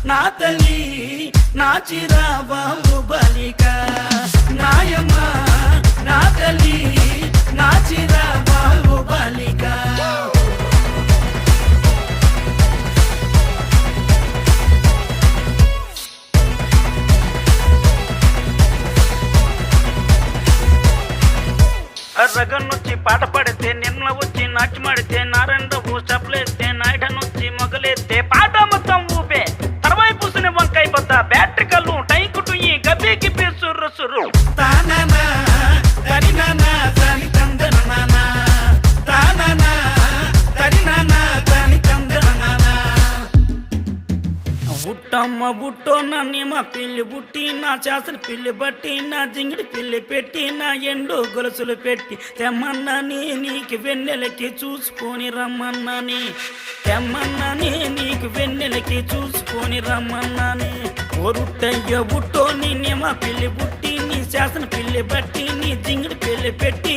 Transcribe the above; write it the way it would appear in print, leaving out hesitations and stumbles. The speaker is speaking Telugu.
నా తల్లి నా చిరా బాహుబలిక నాయమ్మ నా తల్లి నా చిరా బాహుబలిక రగన్నొచ్చి పాట పాడితే నిన్న వచ్చి నాట్యమాడితే నారాయణరావు చప్పలేస్తే నాయుడనొచ్చి మొగలేస్తే పాట మొత్తం ఊపే తర్వాయి పూసిన వంకాయ బద్ద బ్యాటరీ కళ్ళు టైకుటు ఈ గబ్బి గిబ్బి సుర్రు సుర్రు తాననా తరినానా తని తందననా తాననా తరినానా తని తందననా బుట్టమ్మ బుట్టో నన్ను మా పిల్లి బుట్టి నా చేసలు పిల్లి బట్టి నా జింగిడి పిల్లి పెట్టి నా ఎండు గొలుసులు పెట్టి తెమ్మన్నాని నీకు వెన్నెలకి చూసుకొని రమ్మన్నాని తెమ్మన్నాని నీకు వెన్నెలకి చూసుకొని రమ్మన్నాని ఒరుట్టయ్య బుట్టో నిన్నే మా పిల్లి బుట్టి నీ చేసన పిల్లి బట్టి నీ జింగిడి పిల్లి పెట్టి